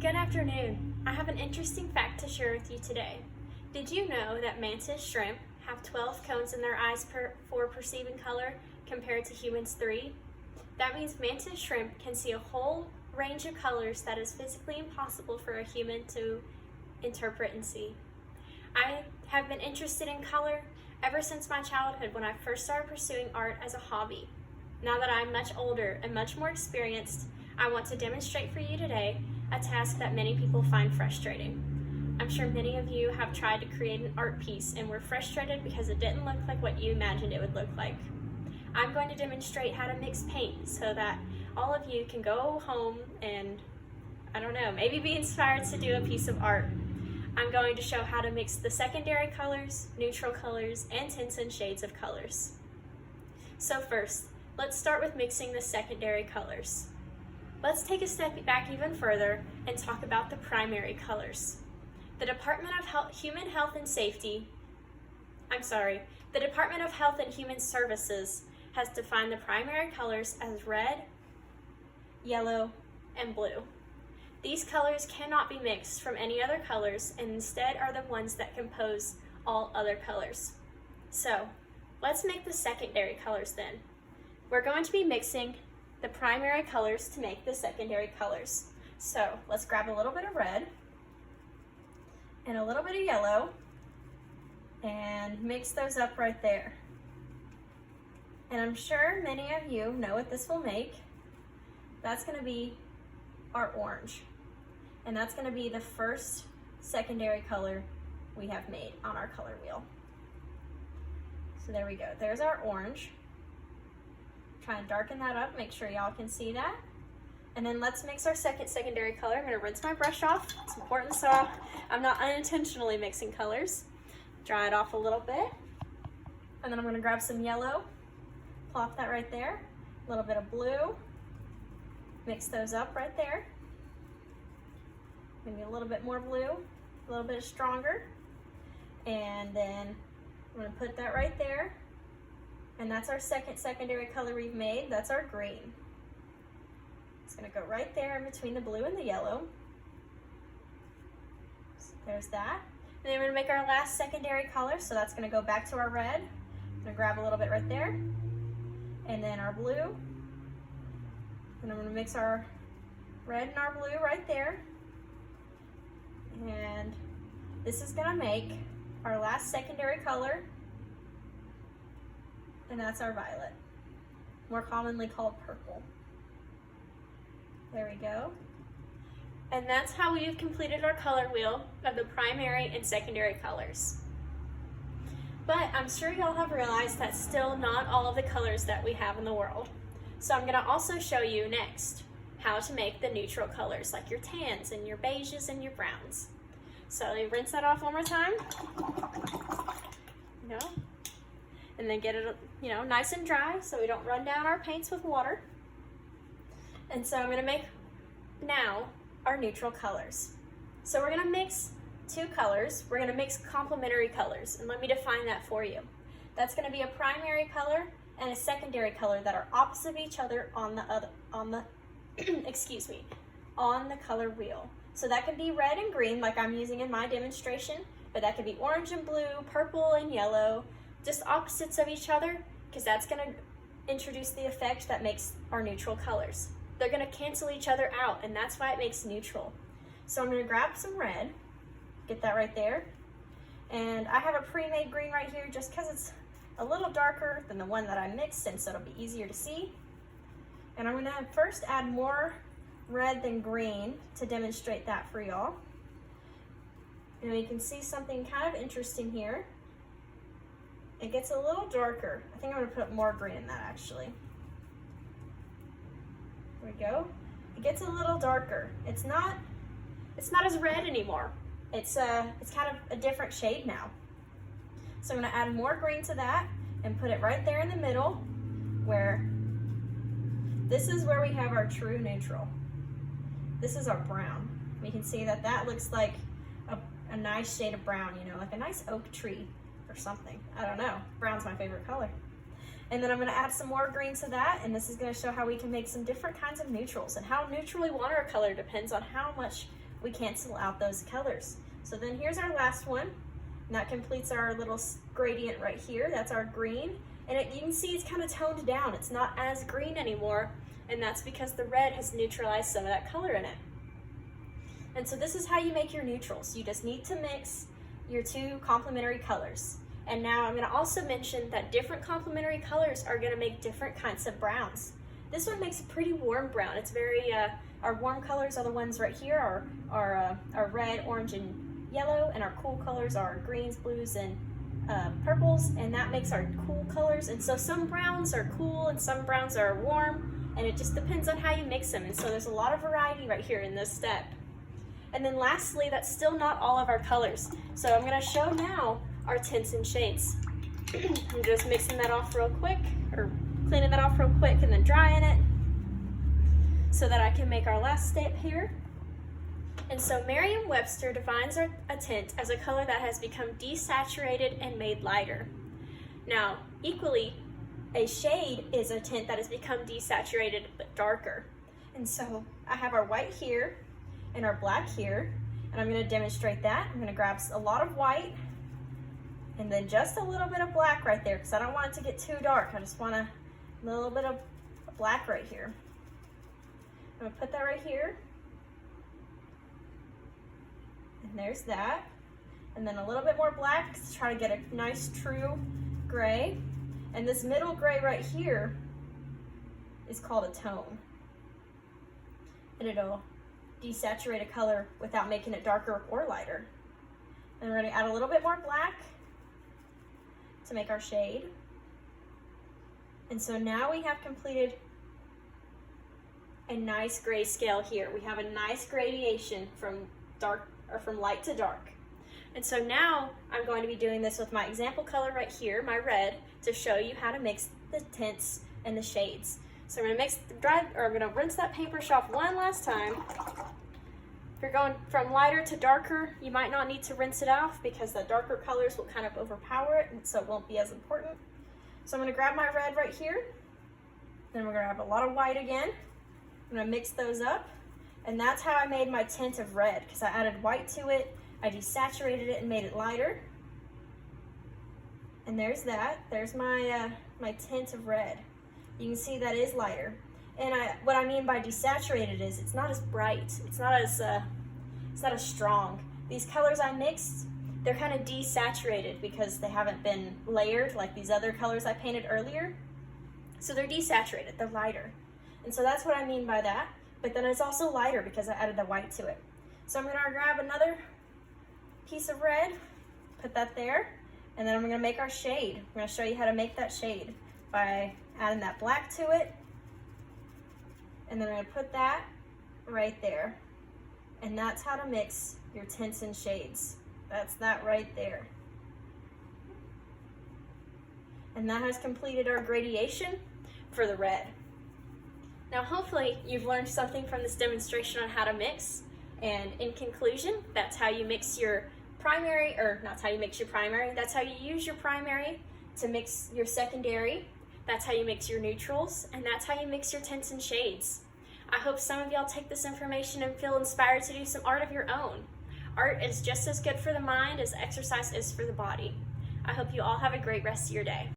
Good afternoon. I have an interesting fact to share with you today. Did you know that mantis shrimp have 12 cones in their eyes for perceiving color compared to humans 3? That means mantis shrimp can see a whole range of colors that is physically impossible for a human to interpret and see. I have been interested in color ever since my childhood when I first started pursuing art as a hobby. Now that I'm much older and much more experienced, I want to demonstrate for you today a task that many people find frustrating. I'm sure many of you have tried to create an art piece and were frustrated because it didn't look like what you imagined it would look like. I'm going to demonstrate how to mix paint so that all of you can go home and, I don't know, maybe be inspired to do a piece of art. I'm going to show how to mix the secondary colors, neutral colors, and tints and shades of colors. So first, let's start with mixing the secondary colors. Let's take a step back even further and talk about the primary colors. The Department of Health and Human Services has defined the primary colors as red, yellow, and blue. These colors cannot be mixed from any other colors and instead are the ones that compose all other colors. So, let's make the secondary colors then. We're going to be mixing the primary colors to make the secondary colors. So let's grab a little bit of red and a little bit of yellow and mix those up right there. And I'm sure many of you know what this will make. That's going to be our orange. And that's going to be the first secondary color we have made on our color wheel. So there we go. There's our orange. Try and darken that up, make sure y'all can see that. And then let's mix our second secondary color. I'm gonna rinse my brush off. It's important so I'm not unintentionally mixing colors. Dry it off a little bit. And then I'm gonna grab some yellow, plop that right there. A little bit of blue, mix those up right there. Maybe a little bit more blue, a little bit stronger. And then I'm gonna put that right there. And that's our second secondary color we've made. That's our green. It's gonna go right there in between the blue and the yellow. So there's that. And then we're gonna make our last secondary color, so that's gonna go back to our red. I'm gonna grab a little bit right there. And then our blue. And I'm gonna mix our red and our blue right there. And this is gonna make our last secondary color. And that's our violet, more commonly called purple. There we go. And that's how we've completed our color wheel of the primary and secondary colors. But I'm sure y'all have realized that's still not all of the colors that we have in the world. So I'm gonna also show you next how to make the neutral colors, like your tans and your beiges and your browns. So let me rinse that off one more time. And then get it, nice and dry so we don't run down our paints with water. And so I'm gonna make now our neutral colors. So we're gonna mix two colors. We're gonna mix complementary colors, and let me define that for you. That's gonna be a primary color and a secondary color that are opposite of each other on the on the color wheel. So that could be red and green like I'm using in my demonstration, but that could be orange and blue, purple and yellow, just opposites of each other, because that's going to introduce the effect that makes our neutral colors. They're going to cancel each other out, and that's why it makes neutral. So I'm going to grab some red, get that right there, and I have a pre-made green right here just because it's a little darker than the one that I mixed, and so it'll be easier to see. And I'm going to first add more red than green to demonstrate that for y'all. And we can see something kind of interesting here. It gets a little darker. I think I'm gonna put more green in that actually. There we go. It gets a little darker. It's not as red anymore. It's kind of a different shade now. So I'm gonna add more green to that and put it right there in the middle where this is where we have our true neutral. This is our brown. We can see that that looks like a nice shade of brown, like a nice oak tree or something. I don't know. Brown's my favorite color. And then I'm gonna add some more green to that, and this is gonna show how we can make some different kinds of neutrals, and how neutral we want our color depends on how much we cancel out those colors. So then here's our last one, and that completes our little gradient right here. That's our green, and you can see it's kind of toned down. It's not as green anymore, and that's because the red has neutralized some of that color in it. And so this is how you make your neutrals. You just need to mix your two complementary colors. And now I'm going to also mention that different complementary colors are going to make different kinds of browns. This one makes a pretty warm brown. It's very, our warm colors are the ones right here, are red, orange, and yellow, and our cool colors are greens, blues, and purples, and that makes our cool colors. And so some browns are cool and some browns are warm, and it just depends on how you mix them. And so there's a lot of variety right here in this step. And then lastly, that's still not all of our colors. So I'm going to show now our tints and shades. I'm just mixing that off real quick, or cleaning that off real quick and then drying it so that I can make our last step here. And so Merriam-Webster defines a tint as a color that has become desaturated and made lighter. Now, equally, a shade is a tint that has become desaturated but darker. And so I have our white here and our black here, and I'm going to demonstrate that. I'm going to grab a lot of white and then just a little bit of black right there, because I don't want it to get too dark. I just want a little bit of black right here. I'm going to put that right here, and there's that. And then a little bit more black to try to get a nice true gray. And this middle gray right here is called a tone, and it'll desaturate a color without making it darker or lighter. And we're going to add a little bit more black to make our shade. And so now we have completed a nice gray scale here. We have a nice gradation from dark, or from light to dark. And so now I'm going to be doing this with my example color right here, my red, to show you how to mix the tints and the shades. So I'm going to rinse that paintbrush off one last time. If you're going from lighter to darker, you might not need to rinse it off because the darker colors will kind of overpower it, and so it won't be as important. So I'm going to grab my red right here. Then we're going to have a lot of white again. I'm going to mix those up, and that's how I made my tint of red, because I added white to it, I desaturated it and made it lighter. And there's that. There's my my tint of red. You can see that is lighter. And what I mean by desaturated is it's not as bright. It's not as strong. These colors I mixed, they're kind of desaturated because they haven't been layered like these other colors I painted earlier. So they're desaturated, they're lighter. And so that's what I mean by that. But then it's also lighter because I added the white to it. So I'm gonna grab another piece of red, put that there, and then I'm gonna make our shade. I'm gonna show you how to make that shade by adding that black to it. And then I'm gonna put that right there. And that's how to mix your tints and shades. That's that right there. And that has completed our gradation for the red. Now hopefully you've learned something from this demonstration on how to mix. And in conclusion, that's how you mix your primary, or not how you mix your primary, that's how you use your primary to mix your secondary. That's how you mix your neutrals, and that's how you mix your tints and shades. I hope some of y'all take this information and feel inspired to do some art of your own. Art is just as good for the mind as exercise is for the body. I hope you all have a great rest of your day.